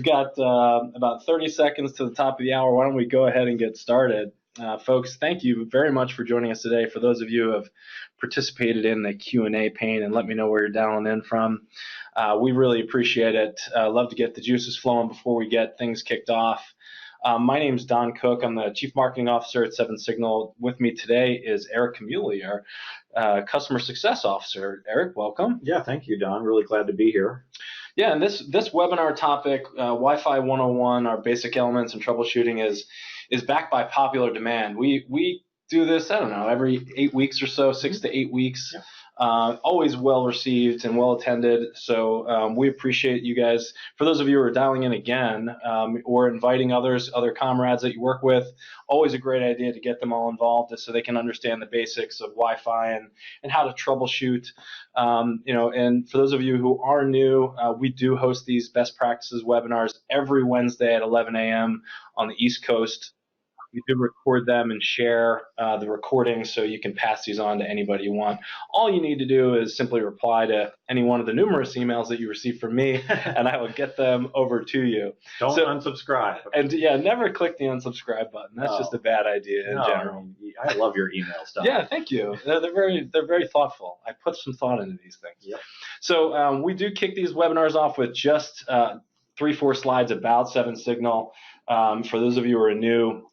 got about 30 seconds to the top of the hour. Why don't we go ahead and get started? Folks, thank you very much for joining us today. For those of you who have participated in the Q&A pane, and let me know where you're dialing in from. We really appreciate it. Love to get the juices flowing before we get things kicked off. My name is Don Cook. I'm the Chief Marketing Officer at 7Signal. With me today is Eric Camuli, our Customer Success Officer. Eric, welcome. Yeah, thank you, Don. Really glad to be here. Yeah, and this webinar topic, Wi-Fi 101, our basic elements and troubleshooting, is backed by popular demand. We do this, I don't know, every 8 weeks or so, 6 to 8 weeks. Yeah. Always well received and well attended. So we appreciate you guys. For those of you who are dialing in again or inviting other comrades that you work with, always a great idea to get them all involved so they can understand the basics of Wi-Fi and how to troubleshoot. And for those of you who are new, we do host these best practices webinars every Wednesday at 11 a.m. on the East Coast. We do record them and share the recordings so you can pass these on to anybody you want. All you need to do is simply reply to any one of the numerous emails that you receive from me, and I will get them over to you. Don't unsubscribe. And yeah, never click the unsubscribe button. That's just a bad idea in general. I love your emails, Don. Yeah, thank you. They're very thoughtful. I put some thought into these things. Yep. So we do kick these webinars off with just 3-4 slides about 7Signal. For those of you who are new,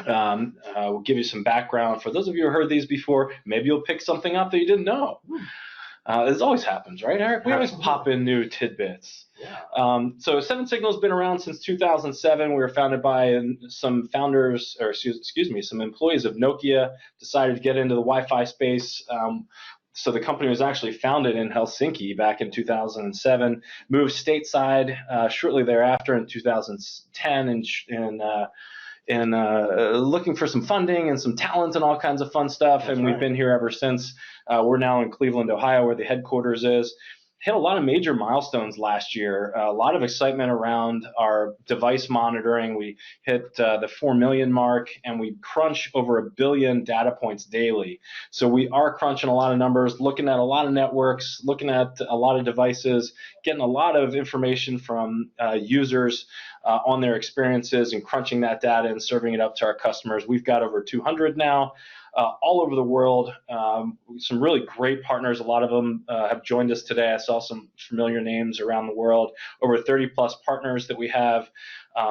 we'll give you some background. For those of you who heard these before, maybe you'll pick something up that you didn't know. This always happens, right, Eric? We always pop in new tidbits. Yeah. So 7Signal has been around since 2007. We were founded by some founders, or excuse me, some employees of Nokia, decided to get into the Wi-Fi space. So the company was actually founded in Helsinki back in 2007, moved stateside shortly thereafter in 2010 and looking for some funding and some talent and all kinds of fun stuff. That's and we've been here ever since. We're now in Cleveland, Ohio, where the headquarters is. Hit a lot of major milestones last year. A lot of excitement around our device monitoring. We hit the 4 million mark, and we crunch over 1 billion data points daily. So we are crunching a lot of numbers, looking at a lot of networks, looking at a lot of devices, getting a lot of information from users on their experiences and crunching that data and serving it up to our customers. We've got over 200 now. All over the world, some really great partners. A lot of them have joined us today. I saw some familiar names around the world, over 30 plus partners that we have.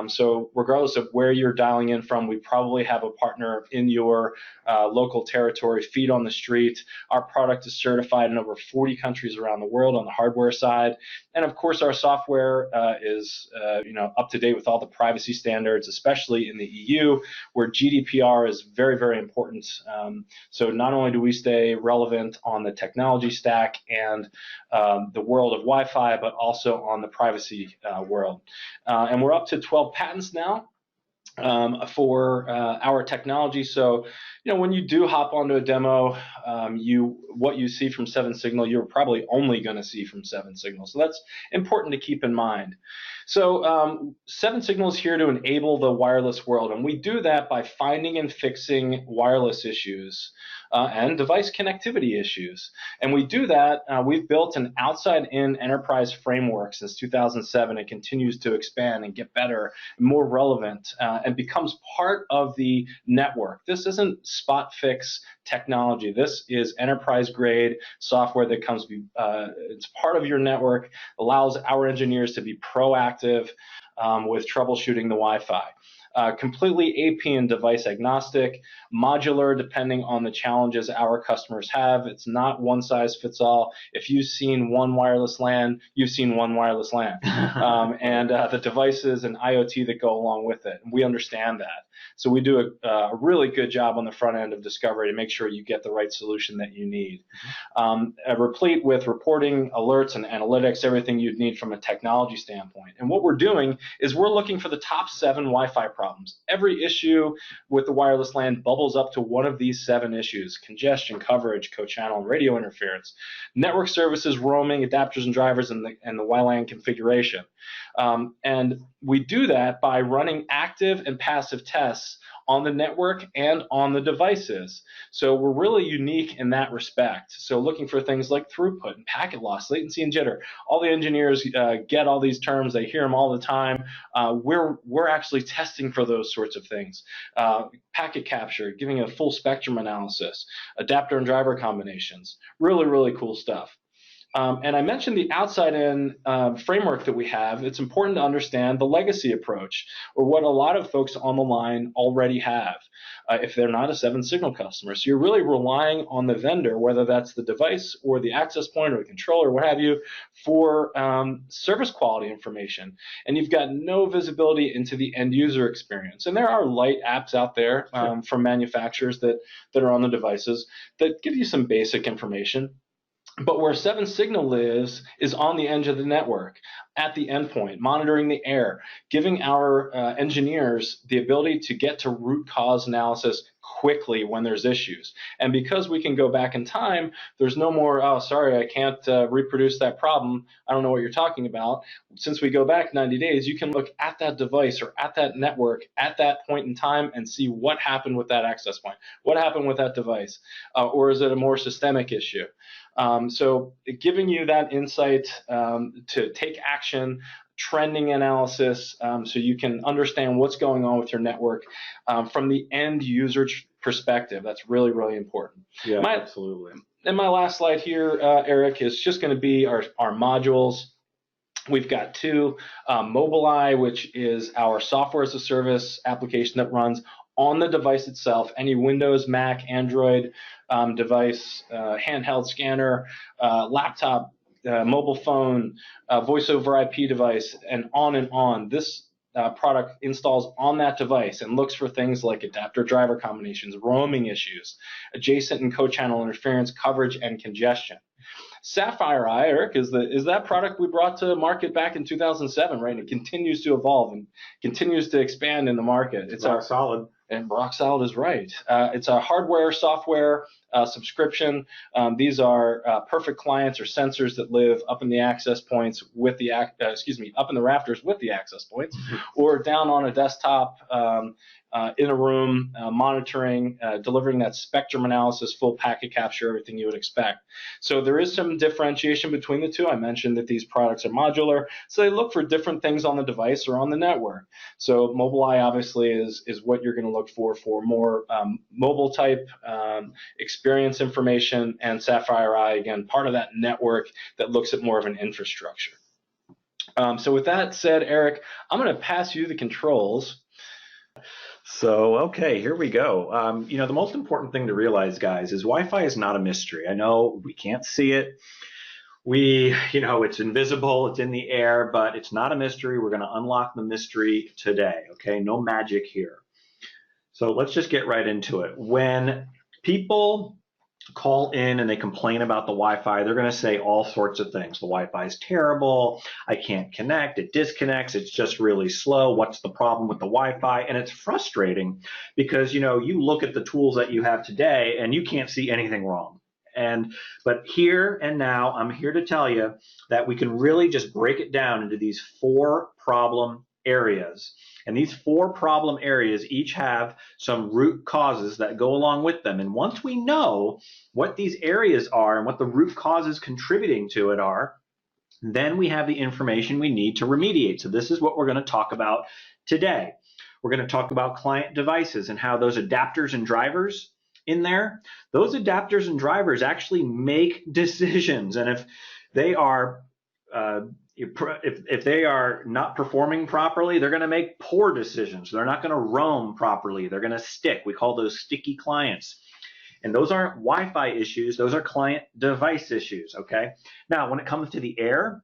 So regardless of where you're dialing in from, we probably have a partner in your local territory, feet on the street. Our product is certified in over 40 countries around the world on the hardware side. And of course, our software is up to date with all the privacy standards, especially in the EU, where GDPR is very, very important. So not only do we stay relevant on the technology stack and the world of Wi-Fi, but also on the privacy world. And we're up to 12 patents now for our technology. So, when you do hop onto a demo, what you see from 7Signal, you're probably only going to see from 7Signal. So that's important to keep in mind. So 7Signal is here to enable the wireless world, and we do that by finding and fixing wireless issues and device connectivity issues. And we do that, we've built an outside-in enterprise framework since 2007. It continues to expand and get better and more relevant and becomes part of the network. This isn't spot fix technology. This is enterprise grade software that comes, it's part of your network, allows our engineers to be proactive with troubleshooting the Wi-Fi. Completely AP and device agnostic, modular depending on the challenges our customers have. It's not one size fits all. If you've seen one wireless LAN, you've seen one wireless LAN. And the devices and IoT that go along with it. And we understand that. So we do a really good job on the front end of discovery to make sure you get the right solution that you need. Replete with reporting, alerts, and analytics, everything you'd need from a technology standpoint. And what we're doing is we're looking for the top 7 Wi-Fi problems. Every issue with the wireless LAN bubbles up to one of these 7 issues: congestion, coverage, co-channel, and radio interference, network services, roaming, adapters and drivers, and the WLAN configuration. And we do that by running active and passive tests on the network and on the devices. So we're really unique in that respect. So looking for things like throughput and packet loss, latency and jitter. All the engineers get all these terms. They hear them all the time. We're actually testing for those sorts of things. Packet capture, giving a full spectrum analysis, adapter and driver combinations. Really, really cool stuff. And I mentioned the outside-in framework that we have. It's important to understand the legacy approach, or what a lot of folks on the line already have, if they're not a 7-signal customer. So you're really relying on the vendor, whether that's the device or the access point or the controller, what have you, for service quality information. And you've got no visibility into the end user experience. And there are light apps out there from manufacturers that are on the devices that give you some basic information. But where 7-signal lives is on the edge of the network, at the endpoint, monitoring the air, giving our engineers the ability to get to root cause analysis quickly when there's issues. And because we can go back in time, there's no more, oh, sorry, I can't reproduce that problem. I don't know what you're talking about. Since we go back 90 days, you can look at that device or at that network at that point in time and see what happened with that access point, what happened with that device, or is it a more systemic issue? So giving you that insight to take action, trending analysis, so you can understand what's going on with your network from the end user perspective. That's really, really important. Yeah, absolutely. And my last slide here, Eric, is just going to be our modules. We've got 2, Mobileye, which is our software as a service application that runs on the device itself, any Windows, Mac, Android device, handheld scanner, laptop, mobile phone, voice over IP device, and on and on. This product installs on that device and looks for things like adapter driver combinations, roaming issues, adjacent and co-channel interference, coverage, and congestion. Sapphire Eye, Eric, is that product we brought to market back in 2007, right? And it continues to evolve and continues to expand in the market. It's rock solid. And rock solid is right. It's a hardware, software subscription. These are perfect clients or sensors that live up in the access points with the up in the rafters with the access points, or down on a desktop in a room, monitoring, delivering that spectrum analysis, full packet capture, everything you would expect. So there is some differentiation between the two. I mentioned that these products are modular, so they look for different things on the device or on the network. So Mobileye obviously is what you're going to look for more mobile type experience information, and Sapphire Eye, again, part of that network that looks at more of an infrastructure. So with that said, Eric, I'm going to pass you the controls. So, okay, here we go. The most important thing to realize, guys, is Wi-Fi is not a mystery. I know we can't see it. It's invisible, it's in the air, but it's not a mystery. We're going to unlock the mystery today, okay? No magic here. So let's just get right into it. When people call in and they complain about the Wi-Fi, they're going to say all sorts of things. The Wi-Fi is terrible. I can't connect. It disconnects. It's just really slow. What's the problem with the Wi-Fi? And it's frustrating because, you look at the tools that you have today and you can't see anything wrong. But here and now, I'm here to tell you that we can really just break it down into these 4 problem areas. And these 4 problem areas each have some root causes that go along with them. And once we know what these areas are and what the root causes contributing to it are, then we have the information we need to remediate. So this is what we're going to talk about today. We're going to talk about client devices and how those adapters and drivers in there, those adapters and drivers actually make decisions. And if they are if they are not performing properly, they're going to make poor decisions. They're not going to roam properly. They're going to stick. We call those sticky clients. And those aren't Wi-Fi issues. Those are client device issues, okay? Now, when it comes to the air,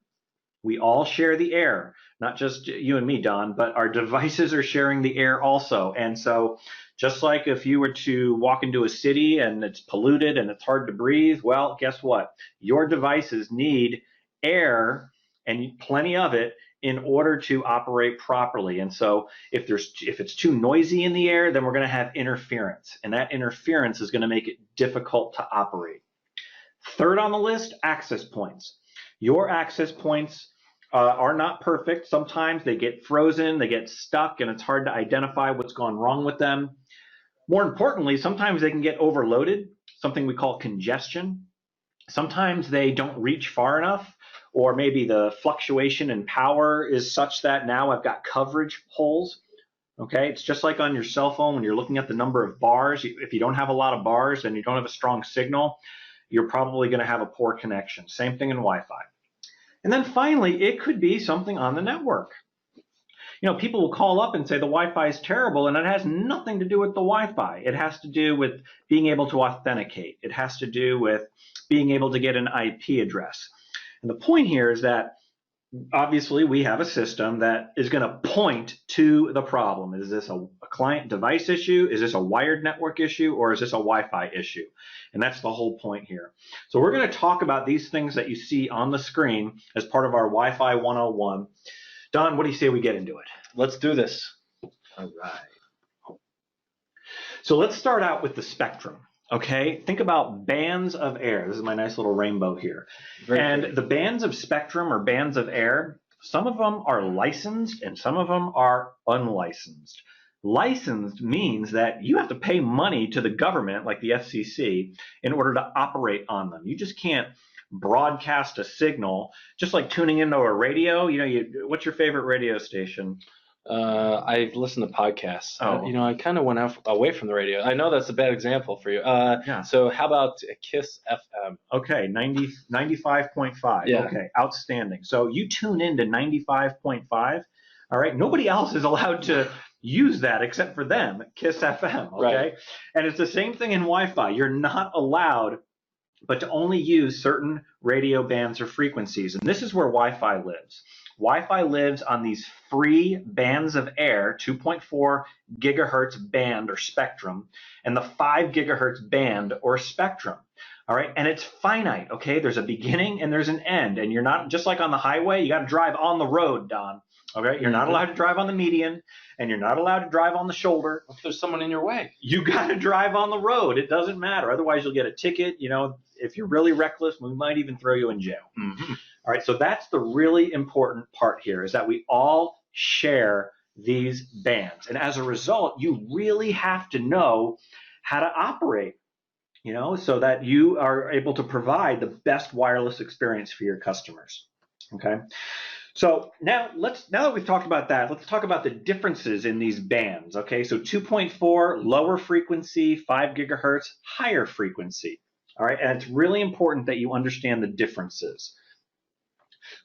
we all share the air. Not just you and me, Don, but our devices are sharing the air also. And so just like if you were to walk into a city and it's polluted and it's hard to breathe, well, guess what? Your devices need air, and plenty of it, in order to operate properly. And so if it's too noisy in the air, then we're going to have interference, and that interference is going to make it difficult to operate. Third on the list, access points. Your access points are not perfect. Sometimes they get frozen, they get stuck, and it's hard to identify what's gone wrong with them. More importantly, sometimes they can get overloaded, something we call congestion. Sometimes they don't reach far enough, or maybe the fluctuation in power is such that now I've got coverage holes. Okay, it's just like on your cell phone when you're looking at the number of bars. If you don't have a lot of bars and you don't have a strong signal, you're probably going to have a poor connection. Same thing in Wi-Fi. And then finally, it could be something on the network. People will call up and say the Wi-Fi is terrible, and it has nothing to do with the Wi-Fi. It has to do with being able to authenticate. It has to do with being able to get an IP address. And the point here is that obviously we have a system that is going to point to the problem. Is this a client device issue? Is this a wired network issue? Or is this a Wi-Fi issue? And that's the whole point here. So we're going to talk about these things that you see on the screen as part of our Wi-Fi 101. Don, what do you say we get into it? Let's do this. All right. So let's start out with the spectrum. Okay, think about bands of air. This is my nice little rainbow here. And the bands of spectrum or bands of air, some of them are licensed and some of them are unlicensed. Licensed means that you have to pay money to the government, like the FCC, in order to operate on them. You just can't broadcast a signal, just like tuning into a radio. What's your favorite radio station? I've listened to podcasts. Oh. I kind of went away from the radio. I know that's a bad example for you. Yeah. So how about KISS FM? Okay, 95.5. Yeah. Okay, outstanding. So you tune into 95.5. All right, nobody else is allowed to use that except for them, KISS FM. Okay, Right. And it's the same thing in Wi-Fi. You're not allowed but to only use certain radio bands or frequencies. And this is where Wi-Fi lives. Wi-Fi lives on these free bands of air, 2.4 gigahertz band or spectrum, and the 5 gigahertz band or spectrum. All right, and it's finite, okay? There's a beginning and there's an end, and you're not, just like on the highway, you got to drive on the road, Don. Okay, you're not allowed to drive on the median, and you're not allowed to drive on the shoulder. If there's someone in your way, you got to drive on the road. It doesn't matter. Otherwise, you'll get a ticket. If you're really reckless, we might even throw you in jail. Mm-hmm. All right, so that's the really important part here, is that we all share these bands. And as a result, you really have to know how to operate, so that you are able to provide the best wireless experience for your customers. Okay. So now that we've talked about that, let's talk about the differences in these bands. Okay, so 2.4 lower frequency, 5 gigahertz higher frequency. All right, and it's really important that you understand the differences.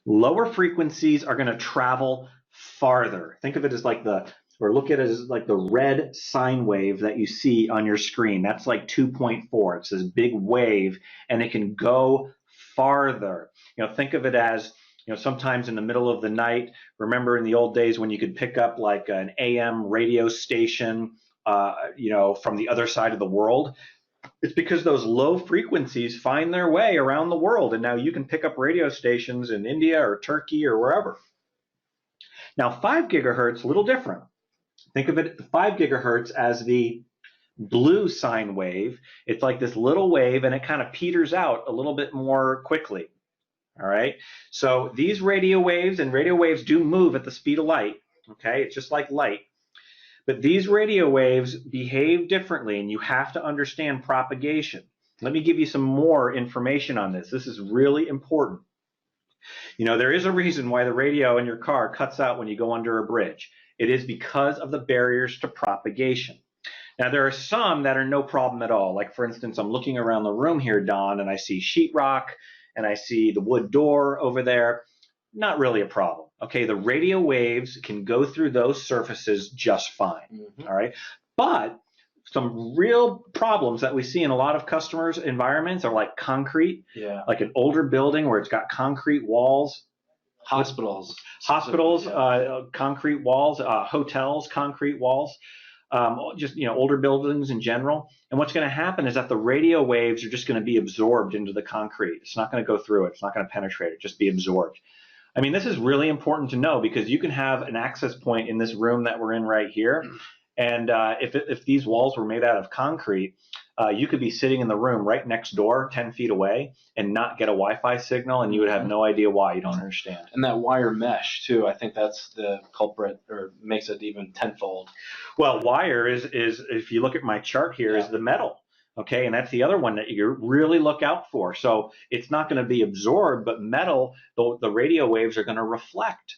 Lower frequencies are going to travel farther. Think of it as look at it as like the red sine wave that you see on your screen. That's like 2.4. It's this big wave, and it can go farther. Think of it as sometimes in the middle of the night. Remember in the old days when you could pick up like an AM radio station, from the other side of the world? It's because those low frequencies find their way around the world, and now you can pick up radio stations in India or Turkey or wherever. Now 5 gigahertz, a little different. Think of it, 5 gigahertz as the blue sine wave. It's like this little wave, and it kind of peters out a little bit more quickly. All right, so these radio waves, and radio waves do move at the speed of light. Okay, it's just like light. But these radio waves behave differently, and you have to understand propagation. Let me give you some more information on this. This is really important. There is a reason why the radio in your car cuts out when you go under a bridge. It is because of the barriers to propagation. Now, there are some that are no problem at all. Like, for instance, I'm looking around the room here, Don, and I see sheetrock, and I see the wood door over there. Not really a problem. Okay, the radio waves can go through those surfaces just fine. Mm-hmm. All right, but some real problems that we see in a lot of customers' environments are like concrete, like an older building where it's got concrete walls. Hospitals, concrete walls, hotels, concrete walls. Just older buildings in general. And what's going to happen is that the radio waves are just going to be absorbed into the concrete. It's not going to go through it. It's not going to penetrate it. Just be absorbed. I mean, this is really important to know, because you can have an access point in this room that we're in right here, And if these walls were made out of concrete, you could be sitting in the room right next door, 10 feet away, and not get a Wi-Fi signal, and you would have no idea why. You don't understand. And that wire mesh too, I think that's the culprit, or makes it even tenfold. Well, wire is if you look at my chart here, is the metal. Okay, and that's the other one that you really look out for. So it's not going to be absorbed, but metal, the radio waves are going to reflect.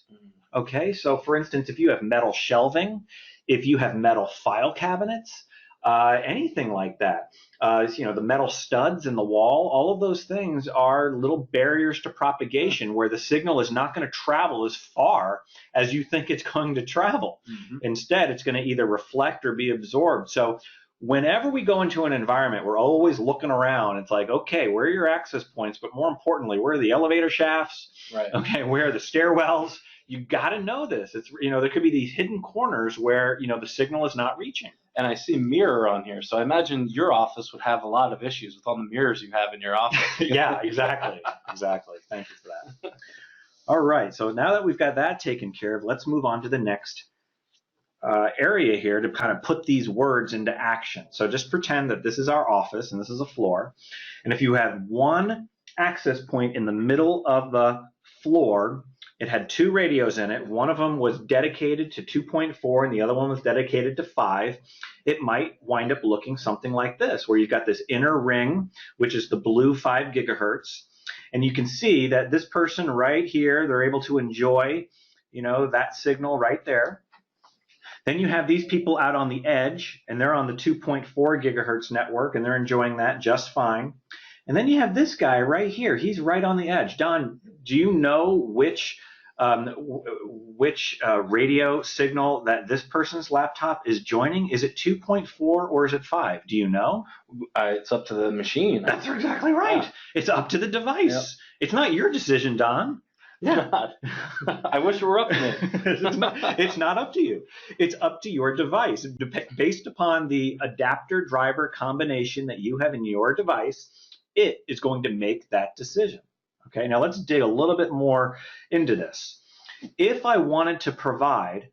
Okay, so for instance, if you have metal shelving, if you have metal file cabinets, anything like that, the metal studs in the wall, all of those things are little barriers to propagation where the signal is not going to travel as far as you think it's going to travel. Instead, it's going to either reflect or be absorbed. So whenever we go into an environment, we're always looking around. It's like, okay, where are your access points? But more importantly, where are the elevator shafts? Right. Okay, where are the stairwells? You got to know this. It's, there could be these hidden corners where, the signal is not reaching. And I see mirror on here. So I imagine your office would have a lot of issues with all the mirrors you have in your office. Yeah, exactly. Exactly. Thank you for that. All right. So now that we've got that taken care of, let's move on to the next area here to kind of put these words into action. So just pretend that this is our office and this is a floor. And if you have one access point in the middle of the floor, it had two radios in it. One of them was dedicated to 2.4 and the other one was dedicated to 5. It might wind up looking something like this, where you've got this inner ring, which is the blue 5 gigahertz. And you can see that this person right here, they're able to enjoy, that signal right there. Then you have these people out on the edge, and they're on the 2.4 gigahertz network, and they're enjoying that just fine. And then you have this guy right here. He's right on the edge. Don, do you know which radio signal that this person's laptop is joining? Is it 2.4 or is it 5? Do you know? It's up to the machine. That's exactly right. Yeah. It's up to the device. Yep. It's not your decision, Don. Yeah. I wish it were up to me. It's not up to you. It's up to your device. Based upon the adapter driver combination that you have in your device, it is going to make that decision. Okay, now let's dig a little bit more into this. If I wanted to provide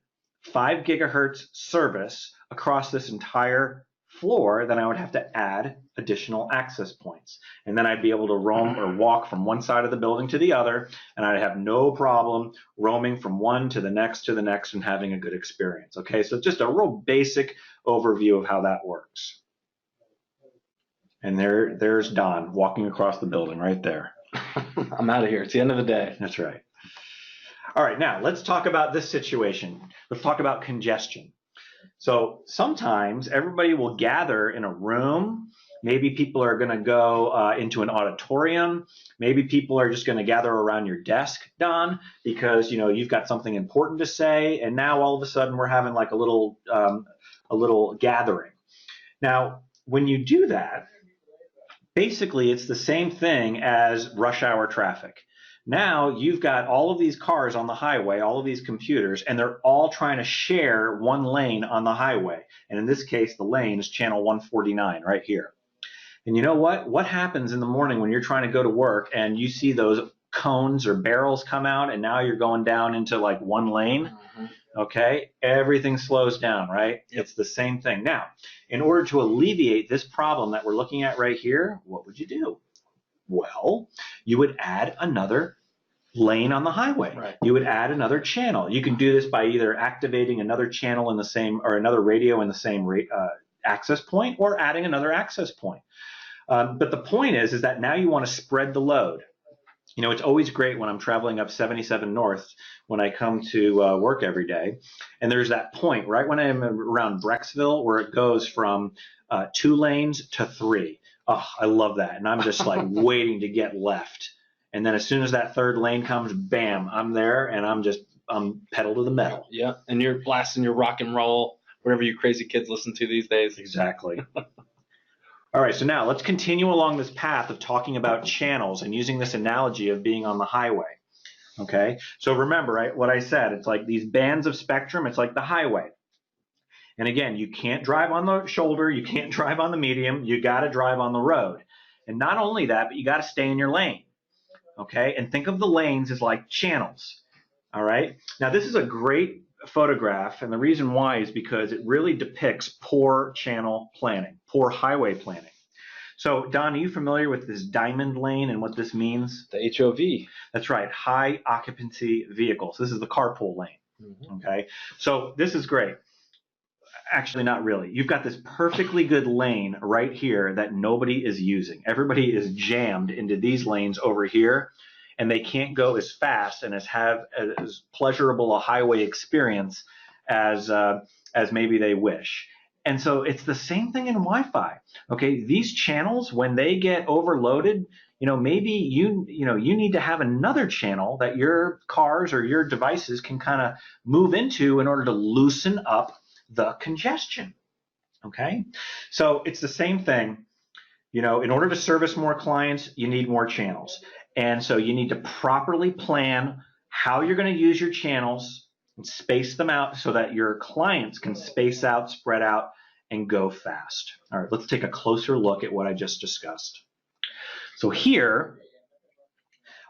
5 gigahertz service across this entire floor, then I would have to add additional access points. And then I'd be able to roam or walk from one side of the building to the other, and I'd have no problem roaming from one to the next and having a good experience. Okay, so just a real basic overview of how that works. And there's Don walking across the building right there. I'm out of here. It's the end of the day. That's right. All right, now let's talk about this situation. Let's talk about congestion. So sometimes everybody will gather in a room. Maybe people are going to go into an auditorium. Maybe people are just going to gather around your desk, Don, because you've got something important to say. And now all of a sudden we're having like a little gathering. Now, when you do that, basically it's the same thing as rush hour traffic. Now you've got all of these cars on the highway, all of these computers, and they're all trying to share one lane on the highway. And in this case, the lane is channel 149 right here. And you know what? What happens in the morning when you're trying to go to work and you see those cones or barrels come out and now you're going down into like one lane? Okay, everything slows down, right? Yep. It's the same thing. Now, in order to alleviate this problem that we're looking at right here, what would you do? Well, you would add another lane on the highway. Right. You would add another channel. You can do this by either activating another channel in the same, or another radio in the same access point, or adding another access point. But the point is that now you want to spread the load. It's always great when I'm traveling up 77 North when I come to work every day. And there's that point right when I'm around Brecksville where it goes from 2 lanes to 3. Oh, I love that. And I'm just like waiting to get left. And then as soon as that 3rd lane comes, bam, I'm there and I'm pedal to the metal. Yeah. And you're blasting your rock and roll, whatever you crazy kids listen to these days. Exactly. All right, so now let's continue along this path of talking about channels and using this analogy of being on the highway. Okay, so remember what I said. It's like these bands of spectrum. It's like the highway. And again, you can't drive on the shoulder. You can't drive on the medium. You got to drive on the road. And not only that, but you got to stay in your lane. Okay, and think of the lanes as like channels. All right, now this is a great photograph, and the reason why is because it really depicts poor channel planning, poor highway planning. So, Don, are you familiar with this diamond lane and what this means? The HOV. That's right, high occupancy vehicles. This is the carpool lane. Mm-hmm. Okay, so this is great. Actually, not really. You've got this perfectly good lane right here that nobody is using. Everybody is jammed into these lanes over here, and they can't go as fast and have as pleasurable a highway experience as maybe they wish. And so it's the same thing in Wi-Fi. Okay, these channels, when they get overloaded, maybe you need to have another channel that your cars or your devices can kind of move into in order to loosen up the congestion. Okay, so it's the same thing. In order to service more clients, you need more channels. And so you need to properly plan how you're going to use your channels and space them out so that your clients can space out, spread out, and go fast. All right, let's take a closer look at what I just discussed. So here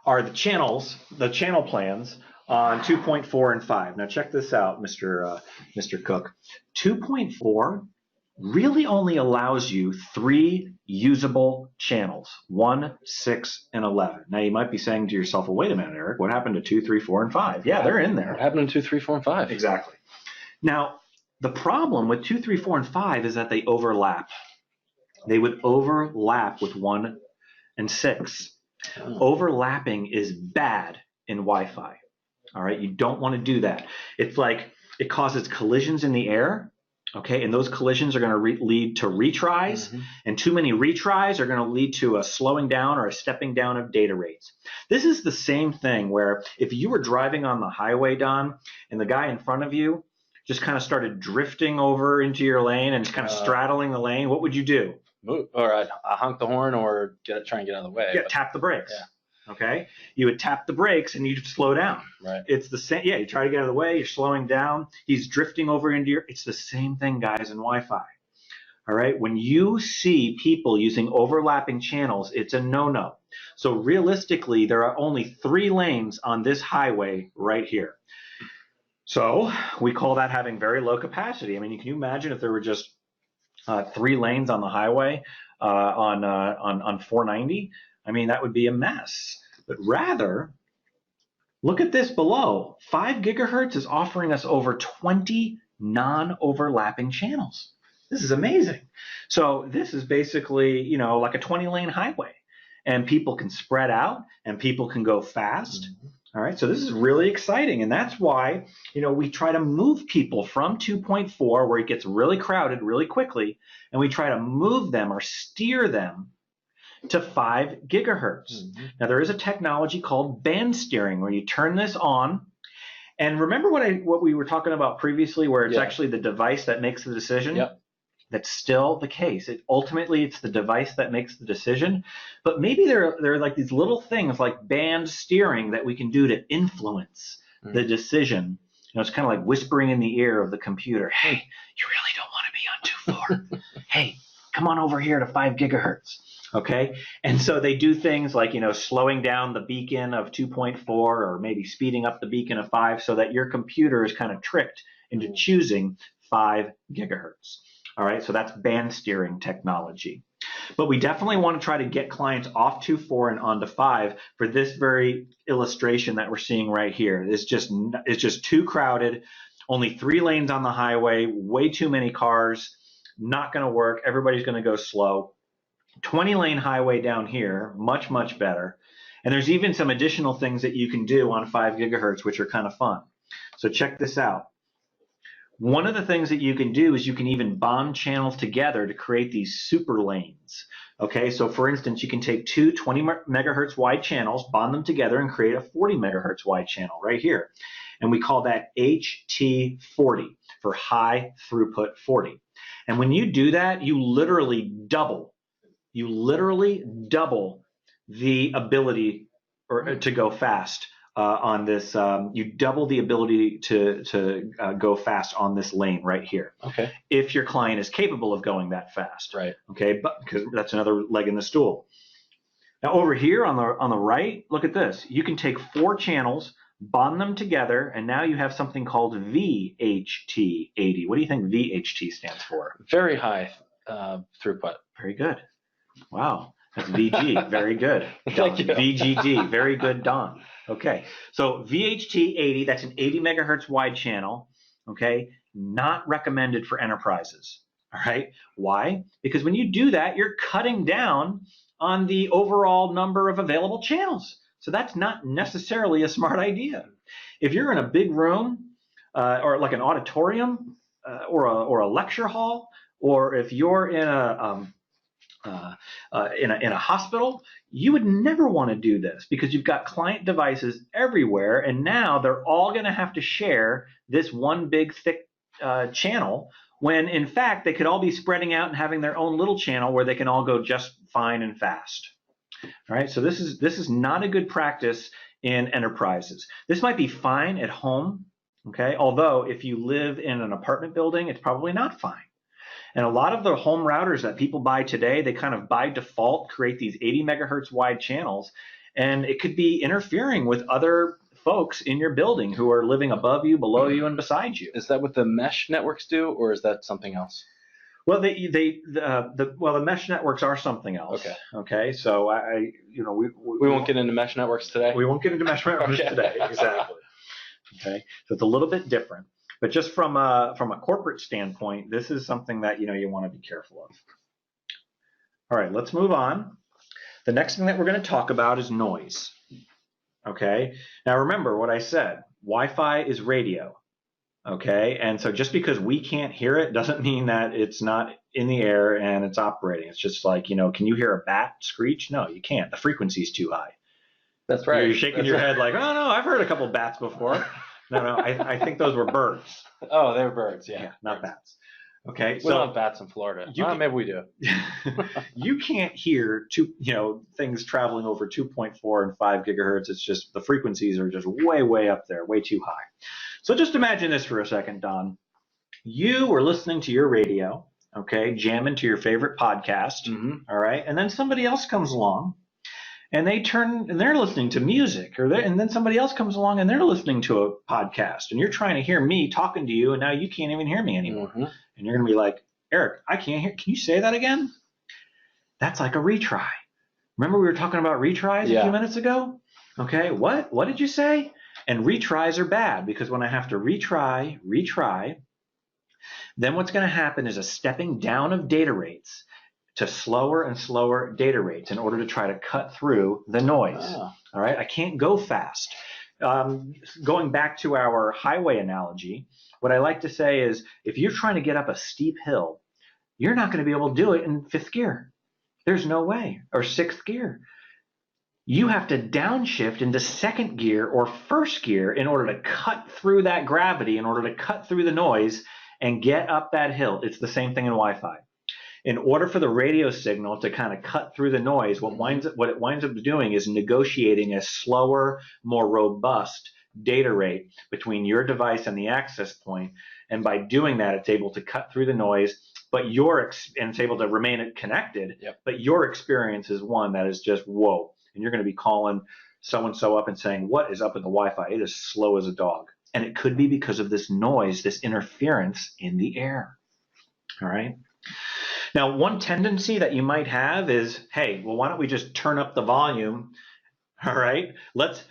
are the channel plans on 2.4 and 5. Now check this out, Mr. Cook. 2.4 really only allows you 3 usable channels, 1, 6, and 11. Now you might be saying to yourself, well, wait a minute, Eric, what happened to 2, 3, 4, and 5? Yeah, they're in there. What happened to 2, 3, 4, and 5? Exactly. Now, the problem with 2, 3, 4, and 5 is that they overlap. They would overlap with 1 and 6. Overlapping is bad in Wi-Fi. All right, you don't want to do that. It's like it causes collisions in the air. Okay, and those collisions are going to lead to retries, and too many retries are going to lead to a slowing down or a stepping down of data rates. This is the same thing where if you were driving on the highway, Don, and the guy in front of you just kind of started drifting over into your lane and kind of straddling the lane, what would you do? Move, or I'd honk the horn or try and get out of the way. Yeah, tap the brakes. Yeah. Okay, you would tap the brakes and you'd slow down. Right. It's the same. Yeah, you try to get out of the way. You're slowing down. He's drifting over into your. It's the same thing, guys, in Wi-Fi. All right. When you see people using overlapping channels, it's a no-no. So realistically, there are only 3 lanes on this highway right here. So we call that having very low capacity. I mean, can you imagine if there were just 3 lanes on the highway on 490? I mean, that would be a mess. But rather, look at this below. 5 gigahertz is offering us over 20 non-overlapping channels. This is amazing. So this is basically, like a 20-lane highway. And people can spread out and people can go fast. All right, so this is really exciting. And that's why, we try to move people from 2.4, where it gets really crowded really quickly, and we try to move them or steer them to 5 gigahertz. Now there is a technology called band steering where you turn this on, and remember what we were talking about previously, where it's actually the device that makes the decision? Yep. That's still the case. Ultimately it's the device that makes the decision, but maybe there are like these little things like band steering that we can do to influence the decision. It's kind of like whispering in the ear of the computer, hey, you really don't want to be on 2.4. Hey, come on over here to 5 gigahertz. Okay, and so they do things like, slowing down the beacon of 2.4 or maybe speeding up the beacon of 5 so that your computer is kind of tricked into choosing 5 gigahertz. All right, so that's band steering technology. But we definitely want to try to get clients off 2.4 and onto 5 for this very illustration that we're seeing right here. It's just too crowded, only 3 lanes on the highway, way too many cars, not going to work. Everybody's going to go slow. 20-lane highway down here, much, much better. And there's even some additional things that you can do on 5 gigahertz, which are kind of fun. So check this out. One of the things that you can do is you can even bond channels together to create these super lanes. Okay, so for instance, you can take 2 20 megahertz wide channels, bond them together, and create a 40 megahertz wide channel right here. And we call that HT40 for high throughput 40. And when you do that, you literally double the ability to go fast on this. You double the ability to go fast on this lane right here. Okay. If your client is capable of going that fast. Right. Okay, but because that's another leg in the stool. Now over here on the right, look at this. You can take 4 channels, bond them together, and now you have something called VHT80. What do you think VHT stands for? Very high throughput. Very good. Wow. That's VG. Very good. Thank you. VGD. Very good, Don. Okay. So VHT80, that's an 80 megahertz wide channel. Okay. Not recommended for enterprises. All right. Why? Because when you do that, you're cutting down on the overall number of available channels. So that's not necessarily a smart idea. If you're in a big room or like an auditorium or a lecture hall, or if you're in a hospital, you would never want to do this because you've got client devices everywhere, and now they're all going to have to share this one big thick channel, when in fact they could all be spreading out and having their own little channel where they can all go just fine and fast. All right, so this is not a good practice in enterprises. This might be fine at home, okay? Although if you live in an apartment building, it's probably not fine. And a lot of the home routers that people buy today, they kind of by default create these 80 megahertz wide channels, and it could be interfering with other folks in your building who are living above you, below you, and beside you. Is that what the mesh networks do, or is that something else? Well, the mesh networks are something else. Okay. Okay. So we won't get into mesh networks today. We won't get into mesh networks today. Exactly. Okay. So it's a little bit different, but just from a corporate standpoint, this is something that you want to be careful of. All right. Let's move on. The next thing that we're going to talk about is noise. Okay. Now remember what I said. Wi-Fi is radio. Okay, and so just because we can't hear it doesn't mean that it's not in the air and it's operating. It's just like, can you hear a bat screech? No, you can't. The frequency's too high. That's right. You're shaking your head like, oh no, I've heard a couple bats before. No, I think those were birds. Oh, they were birds, yeah. Not bats. Okay, we don't have bats in Florida. Maybe we do. You can't hear things traveling over 2.4 and 5 gigahertz. It's just the frequencies are just way, way up there, way too high. So just imagine this for a second, Don. You were listening to your radio, okay, jamming to your favorite podcast, all right, and then somebody else comes along, and they're listening to music, and then somebody else comes along and they're listening to a podcast, and you're trying to hear me talking to you, and now you can't even hear me anymore, and you're going to be like, Eric, I can't hear. Can you say that again? That's like a retry. Remember we were talking about retries a few minutes ago? Okay, what did you say? And retries are bad because when I have to retry, then what's going to happen is a stepping down of data rates to slower and slower data rates in order to try to cut through the noise. Oh. All right, I can't go fast. Going back to our highway analogy, what I like to say is if you're trying to get up a steep hill, you're not going to be able to do it in fifth gear. There's no way. Or sixth gear. You have to downshift into second gear or first gear in order to cut through that gravity, in order to cut through the noise and get up that hill. It's the same thing in Wi-Fi. In order for the radio signal to kind of cut through the noise, what it winds up doing is negotiating a slower, more robust data rate between your device and the access point. And by doing that, it's able to cut through the noise, and it's able to remain connected. Yep. But your experience is one that is just whoa. And you're going to be calling so-and-so up and saying, what is up with the Wi-Fi? It is slow as a dog. And it could be because of this noise, this interference in the air. All right. Now, one tendency that you might have is, hey, well, why don't we just turn up the volume? All right. Let's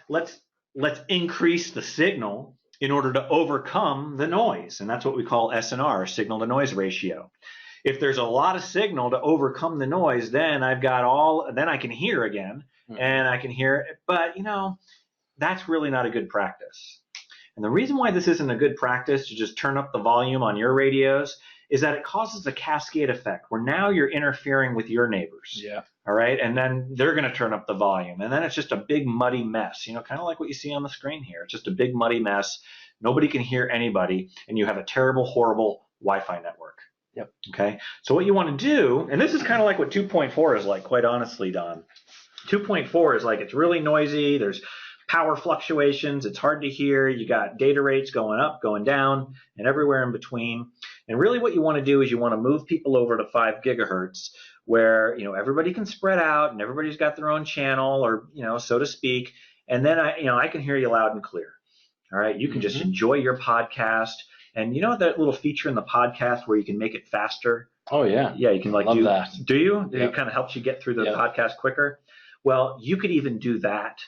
increase the signal in order to overcome the noise. And that's what we call SNR, signal to noise ratio. If there's a lot of signal to overcome the noise, then I can hear again. And I can hear it, but that's really not a good practice. And the reason why this isn't a good practice to just turn up the volume on your radios is that it causes a cascade effect where now you're interfering with your neighbors. Yeah. All right. And then they're going to turn up the volume. And then it's just a big muddy mess, kind of like what you see on the screen here. It's just a big muddy mess. Nobody can hear anybody. And you have a terrible, horrible Wi-Fi network. Yep. Okay. So what you want to do, and this is kind of like what 2.4 is like, quite honestly, Don. 2.4 is like it's really noisy. There's power fluctuations. It's hard to hear. You got data rates going up, going down, and everywhere in between. And really what you want to do is you want to move people over to 5 gigahertz where, everybody can spread out and everybody's got their own channel or, so to speak. And then I can hear you loud and clear. All right, you can just enjoy your podcast. And you know that little feature in the podcast where you can make it faster? Oh, yeah. Yeah, you can like Love that. Do you? Yep. It kind of helps you get through the podcast quicker. Well, you could even do that,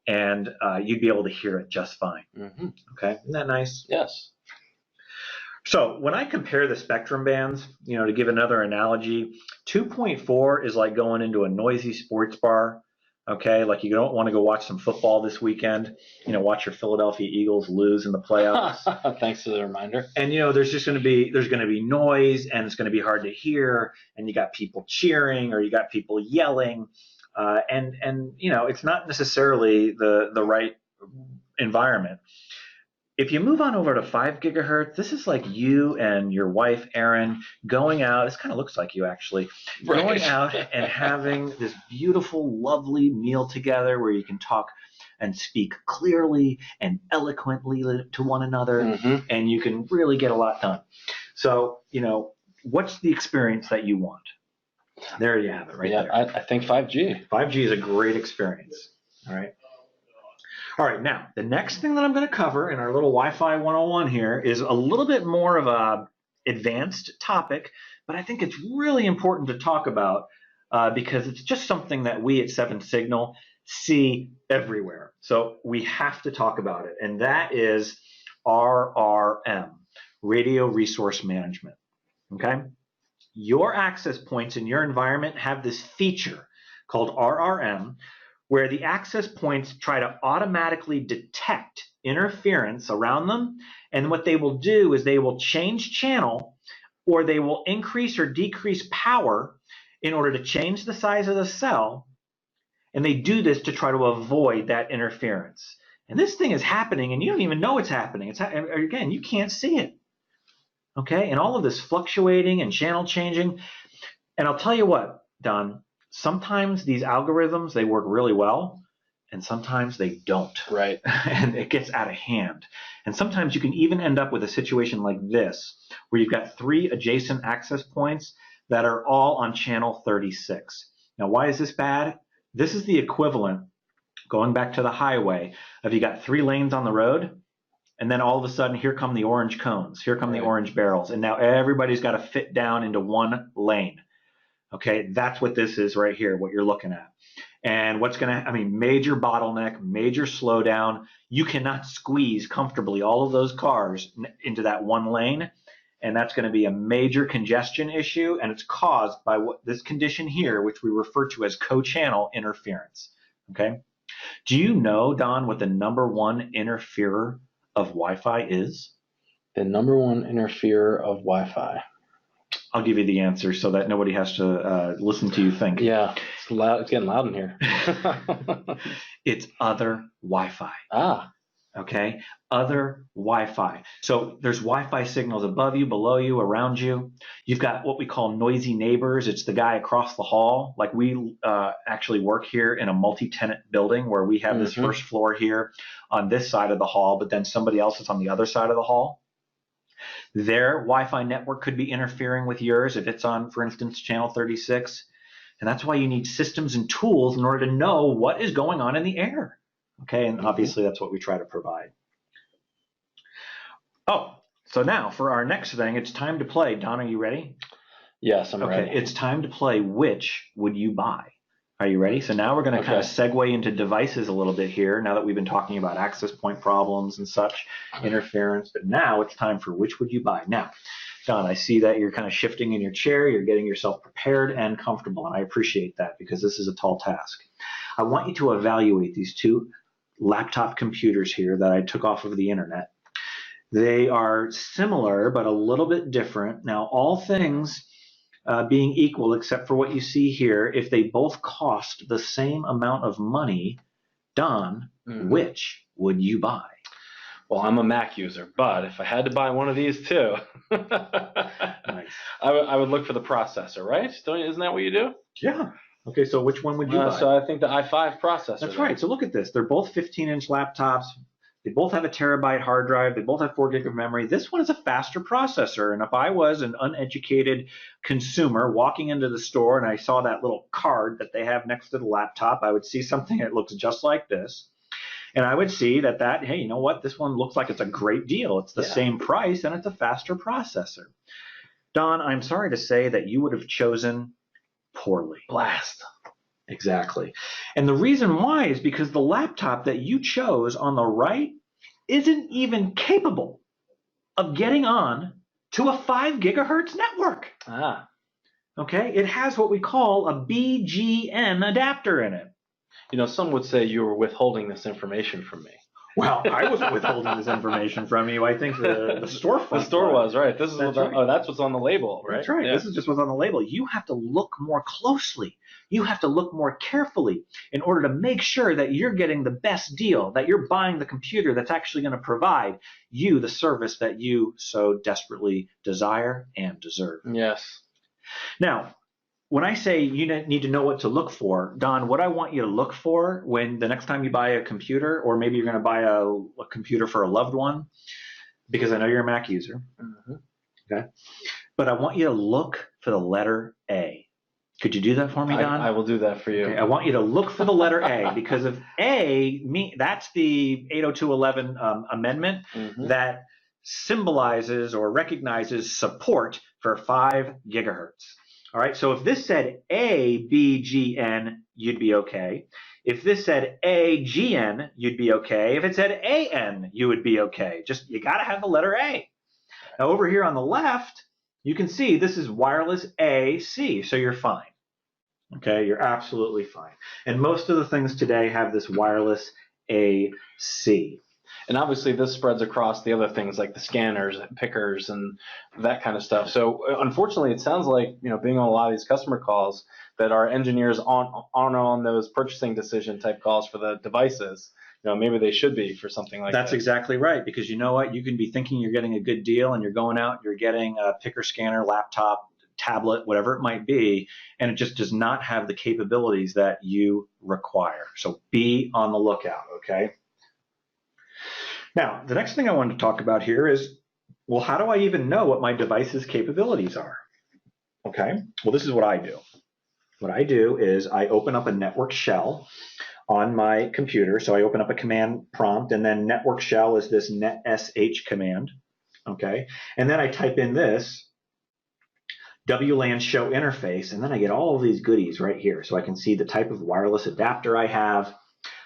and you'd be able to hear it just fine. Okay, isn't that nice? Yes. So when I compare the spectrum bands, to give another analogy, 2.4 is like going into a noisy sports bar. Okay, like you don't want to go watch some football this weekend, watch your Philadelphia Eagles lose in the playoffs. Thanks for the reminder. And there's going to be noise, and it's going to be hard to hear, and you got people cheering or you got people yelling, and it's not necessarily the right environment. If you move on over to 5 gigahertz, this is like you and your wife, Erin, going out. This kind of looks like you, actually. Right. Going out and having this beautiful, lovely meal together where you can talk and speak clearly and eloquently to one another, and you can really get a lot done. So, what's the experience that you want? There you have it right there. I think 5G. 5G is a great experience. All right, now, the next thing that I'm going to cover in our little Wi-Fi 101 here is a little bit more of a advanced topic, but I think it's really important to talk about because it's just something that we at 7 Signal see everywhere. So we have to talk about it, and that is RRM, Radio Resource Management. Okay? Your access points in your environment have this feature called RRM, where the access points try to automatically detect interference around them. And what they will do is they will change channel, or they will increase or decrease power in order to change the size of the cell. And they do this to try to avoid that interference. And this thing is happening, and you don't even know it's happening. Again, you can't see it. Okay? And all of this fluctuating and channel changing. And I'll tell you what, Don, sometimes these algorithms, they work really well, and sometimes they don't. Right. And it gets out of hand. And sometimes you can even end up with a situation like this, where you've got 3 adjacent access points that are all on channel 36. Now, why is this bad? This is the equivalent, going back to the highway, of you got 3 lanes on the road, and then all of a sudden, here come the orange cones, here come the orange barrels, and now everybody's got to fit down into one lane. Okay, that's what this is right here, what you're looking at. And what's going to, major bottleneck, major slowdown. You cannot squeeze comfortably all of those cars into that one lane. And that's going to be a major congestion issue. And it's caused by this condition here, which we refer to as co-channel interference. Okay. Do you know, Don, what the #1 interferer of Wi-Fi is? The #1 interferer of Wi-Fi. I'll give you the answer so that nobody has to listen to you think. Yeah, it's loud. It's getting loud in here. It's other Wi-Fi. Okay, other Wi-Fi. So there's Wi-Fi signals above you, below you, around you. You've got what we call noisy neighbors. It's the guy across the hall. Like we actually work here in a multi-tenant building where we have this first floor here on this side of the hall, but then somebody else is on the other side of the hall. Their Wi-Fi network could be interfering with yours if it's on, for instance, channel 36. And that's why you need systems and tools in order to know what is going on in the air. Okay, and obviously that's what we try to provide. Oh, so now for our next thing, it's time to play. Don, are you ready? Yes, I'm ready. Okay, it's time to play Which Would You Buy? Are you ready? So now we're going to kind of segue into devices a little bit here, now that we've been talking about access point problems and such, interference. But now it's time for Which Would You Buy? Now, Don, I see that you're kind of shifting in your chair. You're getting yourself prepared and comfortable, and I appreciate that because this is a tall task. I want you to evaluate these 2 laptop computers here that I took off of the internet. They are similar, but a little bit different. Now, all things being equal, except for what you see here, if they both cost the same amount of money, Don, which would you buy? Well, I'm a Mac user, but if I had to buy one of these too, Nice. I would look for the processor, right? Isn't that what you do? Yeah. Okay, so which one would you buy? So I think the i5 processor. That's right. So look at this. They're both 15-inch laptops. They both have a terabyte hard drive. They both have 4 gig of memory. This one is a faster processor. And if I was an uneducated consumer walking into the store and I saw that little card that they have next to the laptop, I would see something that looks just like this. And I would see that, hey, you know what? This one looks like it's a great deal. It's the same price and it's a faster processor. Don, I'm sorry to say that you would have chosen poorly. Blast. Exactly. And the reason why is because the laptop that you chose on the right isn't even capable of getting on to a 5 gigahertz network. Ah. Okay? It has what we call a BGN adapter in it. You know, some would say you were withholding this information from me. Well, I wasn't withholding this information from you. I think the storefront. The store was, right. This is That's right. Oh, that's what's on the label, right? That's right. Yeah. This is just what's on the label. You have to look more closely. You have to look more carefully in order to make sure that you're getting the best deal, that you're buying the computer that's actually going to provide you the service that you so desperately desire and deserve. Yes. Now, when I say you need to know what to look for, Don, what I want you to look for when the next time you buy a computer, or maybe you're going to buy a computer for a loved one, because I know you're a Mac user, okay? But I want you to look for the letter A. Could you do that for me, Don? I will do that for you. Okay, I want you to look for the letter A, because if that's the 802.11 amendment that symbolizes or recognizes support for 5 gigahertz. All right, so if this said ABGN, you'd be okay. If this said AGN, you'd be okay. If it said AN, you would be okay. Just, you got to have the letter A. Now, over here on the left, you can see this is wireless AC, so you're fine. Okay, you're absolutely fine. And most of the things today have this wireless AC. And obviously this spreads across the other things like the scanners and pickers and that kind of stuff. So unfortunately, it sounds like, you know, being on a lot of these customer calls, that our engineers aren't on those purchasing decision type calls for the devices. You know, maybe they should be for something like that. That's exactly right, because you know what? You can be thinking you're getting a good deal and you're going out, you're getting a picker, scanner, laptop, tablet, whatever it might be, and it just does not have the capabilities that you require. So be on the lookout, okay? Now, the next thing I wanted to talk about here is, well, how do I even know what my device's capabilities are? Okay, well, this is what I do. What I do is I open up a network shell on my computer. So I open up a command prompt, and then network shell is this netsh command, okay? And then I type in this WLAN show interface, and then I get all of these goodies right here. So I can see the type of wireless adapter I have.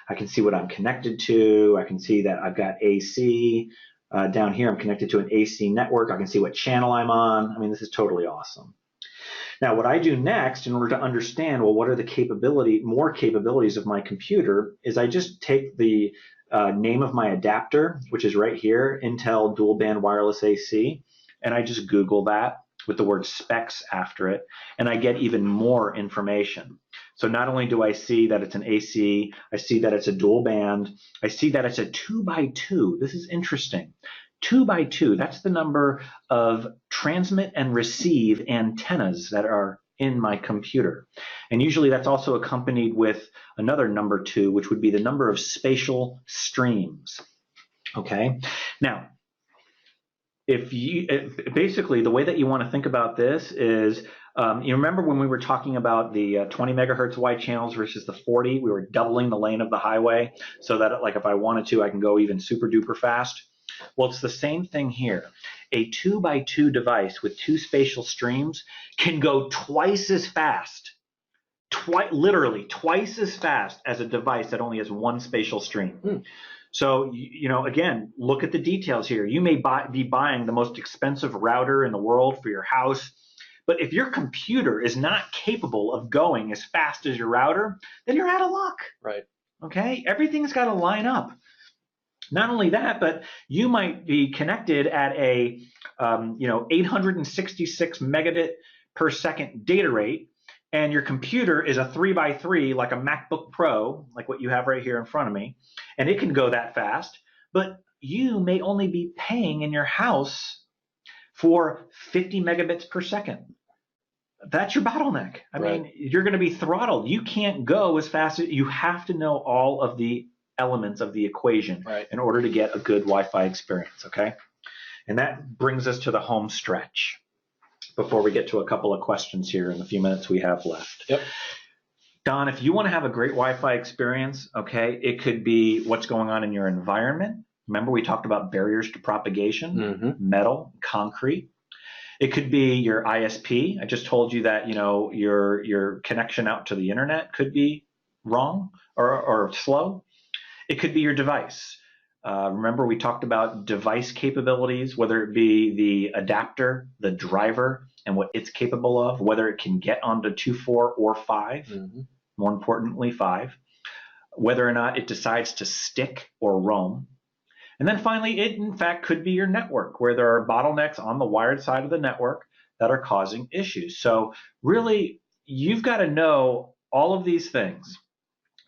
I can see what I'm connected to. I can see that I've got AC. Down here, I'm connected to an AC network. I can see what channel I'm on. I mean, this is totally awesome. Now, what I do next in order to understand, well, what are the more capabilities of my computer, is I just take the name of my adapter, which is right here, Intel Dual Band Wireless AC, and I just Google that with the word specs after it, and I get even more information. So not only do I see that it's an AC, I see that it's a dual band, I see that it's a 2x2. This is interesting. 2x2, that's the number of transmit and receive antennas that are in my computer. And usually that's also accompanied with another number 2, which would be the number of spatial streams. Okay? Now, basically the way that you want to think about this is, you remember when we were talking about the 20 megahertz wide channels versus the 40, we were doubling the lane of the highway so that, like, if I wanted to, I can go even super duper fast. Well, it's the same thing here. A 2x2 device with 2 spatial streams can go twice as fast, literally twice as fast as a device that only has 1 spatial stream. So, you know, again, look at the details here. You may be buying the most expensive router in the world for your house, but if your computer is not capable of going as fast as your router, then you're out of luck. Right. Okay? Everything's got to line up. Not only that, but you might be connected at a 866 megabit per second data rate, and your computer is a 3x3 like a MacBook Pro, like what you have right here in front of me, and it can go that fast, but you may only be paying in your house for 50 megabits per second. That's your bottleneck. I mean, you're going to be throttled. You can't go as fast as you have to know all of the elements of the equation in order to get a good Wi-Fi experience, okay? And that brings us to the home stretch before we get to a couple of questions here in the few minutes we have left. Yep. Don, if you want to have a great Wi-Fi experience, okay, it could be what's going on in your environment. Remember, we talked about barriers to propagation, metal, concrete. It could be your ISP. I just told you that, your connection out to the internet could be wrong or slow. It could be your device. Remember, we talked about device capabilities, whether it be the adapter, the driver, and what it's capable of, whether it can get onto 2.4 or 5, more importantly, 5, whether or not it decides to stick or roam. And then finally, it in fact could be your network, where there are bottlenecks on the wired side of the network that are causing issues. So really, you've got to know all of these things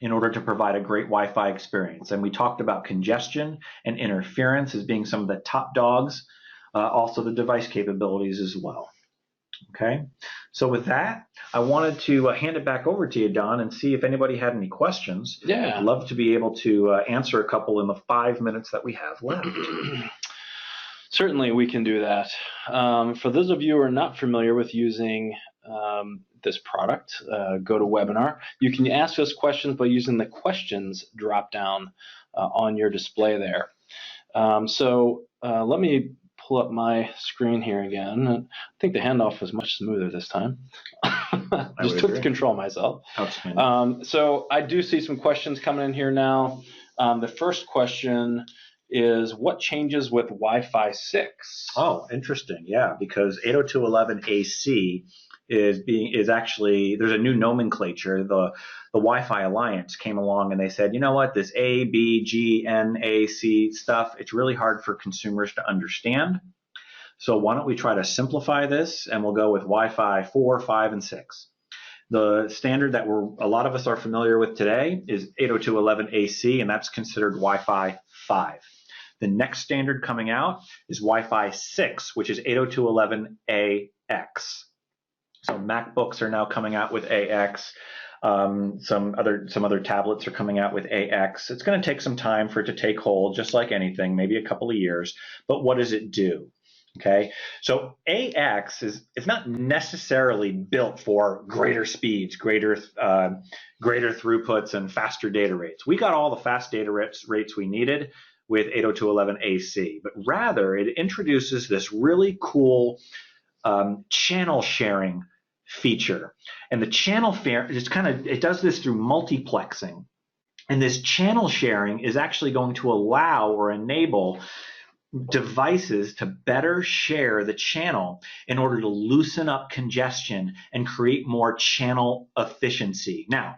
in order to provide a great Wi-Fi experience. And we talked about congestion and interference as being some of the top dogs, also the device capabilities as well. Okay, so with that, I wanted to hand it back over to you, Don, and see if anybody had any questions. Yeah. I'd love to be able to answer a couple in the 5 minutes that we have left. Certainly, we can do that. For those of you who are not familiar with using this product, GoToWebinar, you can ask us questions by using the questions drop-down on your display there. So let me pull up my screen here again. I think the handoff was much smoother this time. Just took the control myself. So I do see some questions coming in here now. The first question is, what changes with Wi-Fi 6? Oh, interesting. Yeah, because 802.11ac is actually, there's a new nomenclature. The Wi-Fi Alliance came along and they said, you know what, this A, B, G, N, A, C stuff, it's really hard for consumers to understand. So why don't we try to simplify this, and we'll go with Wi-Fi 4, 5, and 6. The standard that a lot of us are familiar with today is 802.11ac, and that's considered Wi-Fi 5. The next standard coming out is Wi-Fi 6, which is 802.11ax. So MacBooks are now coming out with AX. Some other tablets are coming out with AX. It's going to take some time for it to take hold, just like anything, maybe a couple of years. But what does it do? Okay, so AX it's not necessarily built for greater speeds, greater throughputs, and faster data rates. We got all the fast data rates we needed with 802.11ac, but rather it introduces this really cool channel sharing feature. And the channel it does this through multiplexing. And this channel sharing is actually going to allow or enable devices to better share the channel in order to loosen up congestion and create more channel efficiency. Now,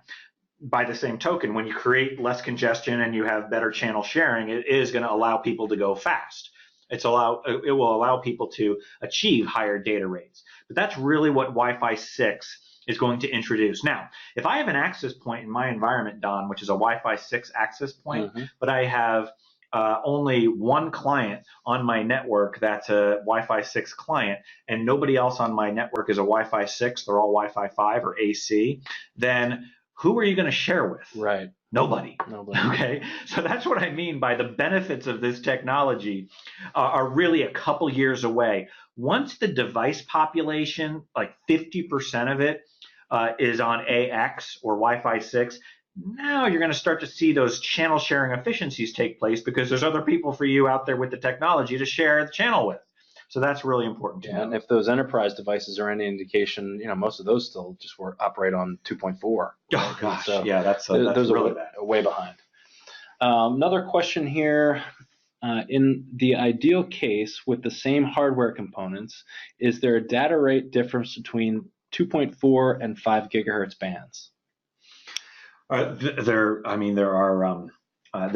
by the same token, when you create less congestion and you have better channel sharing, it is going to allow people to go fast. It will allow people to achieve higher data rates. But that's really what Wi-Fi 6 is going to introduce. Now, if I have an access point in my environment, Don, which is a Wi-Fi 6 access point, but I have only one client on my network that's a Wi-Fi 6 client, and nobody else on my network is a Wi-Fi 6, they're all Wi-Fi 5 or AC, then who are you going to share with? Right. Nobody. Okay, so that's what I mean by the benefits of this technology are really a couple years away. Once the device population, like 50% of it, is on AX or Wi-Fi 6, now you're going to start to see those channel sharing efficiencies take place because there's other people for you out there with the technology to share the channel with. So that's really important to know. And if those enterprise devices are any indication, most of those still just operate on 2.4. Oh gosh, so yeah, that's those really are way behind. Another question here. In the ideal case with the same hardware components, is there a data rate difference between 2.4 and 5 gigahertz bands? There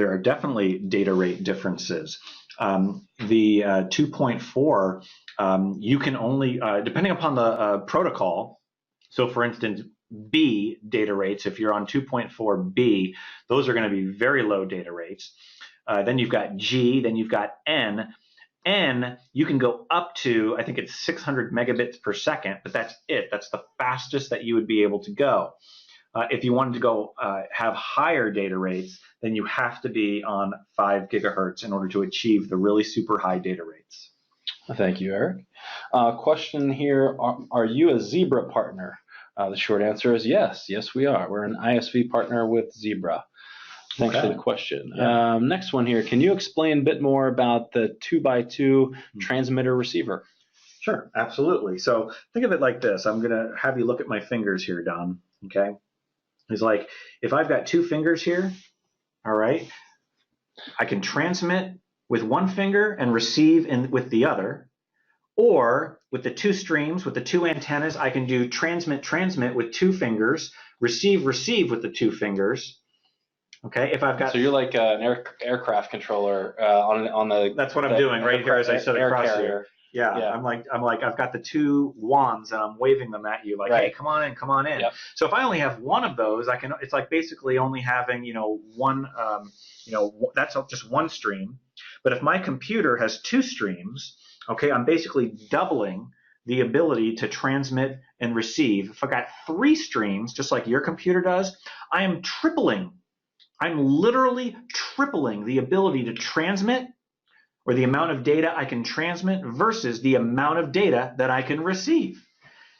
are definitely data rate differences. The 2.4, you can only, depending upon the protocol, so for instance, B data rates, if you're on 2.4B, those are going to be very low data rates. Then you've got G, then you've got N. N, you can go up to, I think it's 600 megabits per second, but that's it. That's the fastest that you would be able to go. If you wanted to go have higher data rates, then you have to be on 5 gigahertz in order to achieve the really super high data rates. Thank you, Eric. Question here, are you a Zebra partner? The short answer is yes. Yes, we are. We're an ISV partner with Zebra. Thanks for the question. Yeah. Next one here. Can you explain a bit more about the 2x2 transmitter receiver? Sure, absolutely. So think of it like this. I'm going to have you look at my fingers here, Don. Okay. It's like if I've got two fingers here, all right, I can transmit with one finger and receive with the other. Or with the two streams, with the two antennas, I can do transmit with two fingers, receive with the two fingers. Okay, if I've got. So you're like an aircraft controller on the. That's what I'm doing right here as I sit across carrier. here. Yeah, I'm like I've got the two wands and I'm waving them at you like, hey, come on in. Yep. So if I only have one of those, I can. It's like basically only having one. That's just one stream. But if my computer has two streams, okay, I'm basically doubling the ability to transmit and receive. If I've got three streams, just like your computer does, I am tripling. I'm literally tripling the ability to transmit, or the amount of data I can transmit versus the amount of data that I can receive.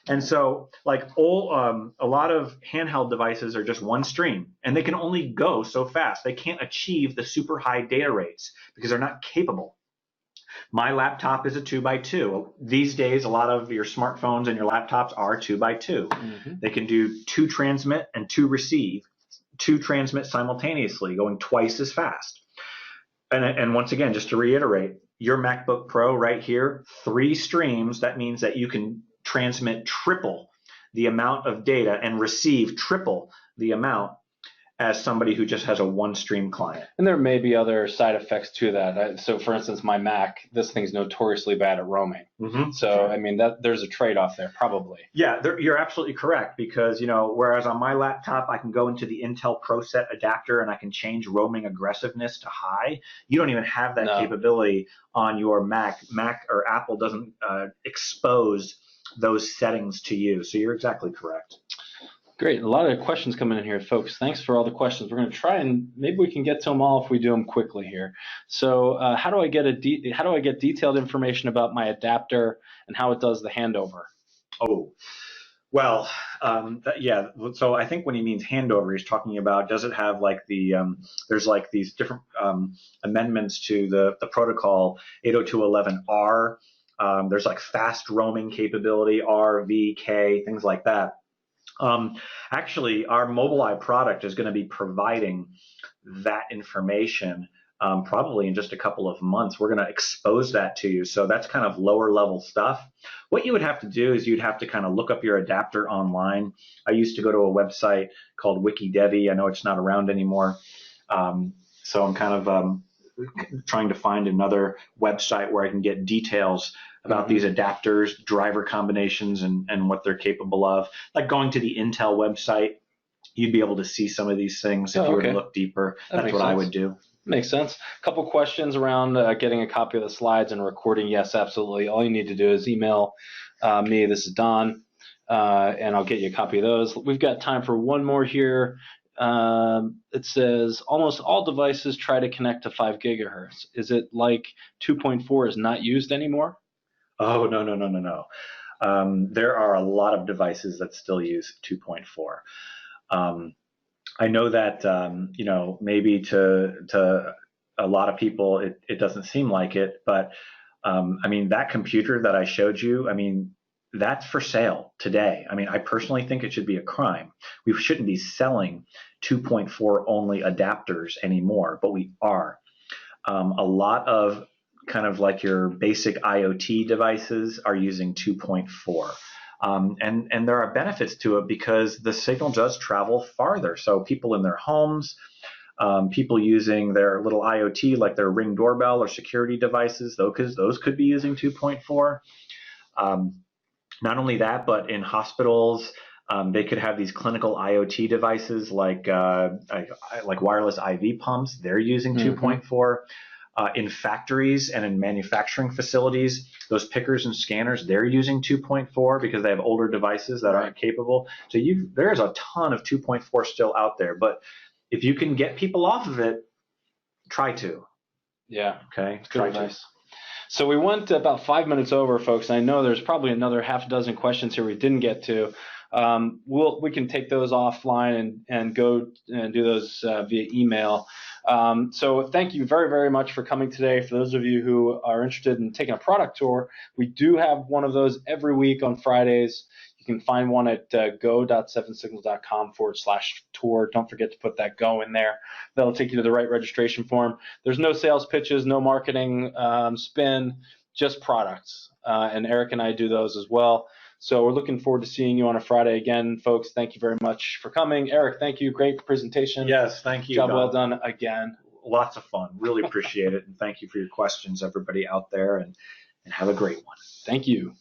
And so like a lot of handheld devices are just one stream, and they can only go so fast. They can't achieve the super high data rates because they're not capable. My laptop is a 2x2. These days, a lot of your smartphones and your laptops are 2x2. Mm-hmm. They can do two transmit and two receive, two transmit simultaneously, going twice as fast. And once again, just to reiterate, your MacBook Pro right here, three streams, that means that you can transmit triple the amount of data and receive triple the amount as somebody who just has a one-stream client. And there may be other side effects to that. So, for instance, my Mac, this thing's notoriously bad at roaming. Mm-hmm. So, I mean, there's a trade-off there, probably. Yeah, you're absolutely correct because, whereas on my laptop, I can go into the Intel ProSet adapter and I can change roaming aggressiveness to high. You don't even have that capability on your Mac. Mac or Apple doesn't expose those settings to you. So you're exactly correct. Great. A lot of questions coming in here, folks. Thanks for all the questions. We're going to try and maybe we can get to them all if we do them quickly here. So how do I get detailed information about my adapter and how it does the handover? Oh, well, yeah. So I think when he means handover, he's talking about, does it have like there's like these different amendments to the protocol 802.11r. There's like fast roaming capability, R, V, K, things like that. Actually, our Mobileye product is going to be providing that information probably in just a couple of months. We're going to expose that to you. So that's kind of lower level stuff. What you would have to do is you'd have to kind of look up your adapter online. I used to go to a website called WikiDevi. I know it's not around anymore. So I'm kind of trying to find another website where I can get details about these adapters, driver combinations, and what they're capable of. Like going to the Intel website, you'd be able to see some of these things if you were to look deeper. That's what I would do. Makes sense. A couple questions around getting a copy of the slides and recording. Yes, absolutely. All you need to do is email me. This is Don, and I'll get you a copy of those. We've got time for one more here. It says almost all devices try to connect to 5 gigahertz. Is it like 2.4 is not used anymore? Oh, no. There are a lot of devices that still use 2.4. I know that maybe to a lot of people it doesn't seem like it, but I mean, that computer that I showed you, I mean, that's for sale today. I mean, I personally think it should be a crime. We shouldn't be selling 2.4 only adapters anymore, but we are. A lot of kind of like your basic IoT devices are using 2.4. And there are benefits to it because the signal does travel farther. So people in their homes, people using their little IoT, like their Ring doorbell or security devices, those could be using 2.4. Not only that, but in hospitals, they could have these clinical IoT devices like wireless IV pumps. They're using 2.4. In factories and in manufacturing facilities, those pickers and scanners, they're using 2.4 because they have older devices that aren't capable. So there's a ton of 2.4 still out there. But if you can get people off of it, try to. Yeah. Okay. Try to. So we went about 5 minutes over, folks. I know there's probably another half dozen questions here we didn't get to. We can take those offline and go and do those via email. So thank you very, very much for coming today. For those of you who are interested in taking a product tour, we do have one of those every week on Fridays. You can find one at go.7signals.com/tour. Don't forget to put that go in there. That'll take you to the right registration form. There's no sales pitches, no marketing spin, just products. And Eric and I do those as well. So we're looking forward to seeing you on a Friday again, folks. Thank you very much for coming. Eric, thank you. Great presentation. Yes, thank you. Job well done again. Lots of fun. Really appreciate it. And thank you for your questions, everybody out there. And have a great one. Thank you.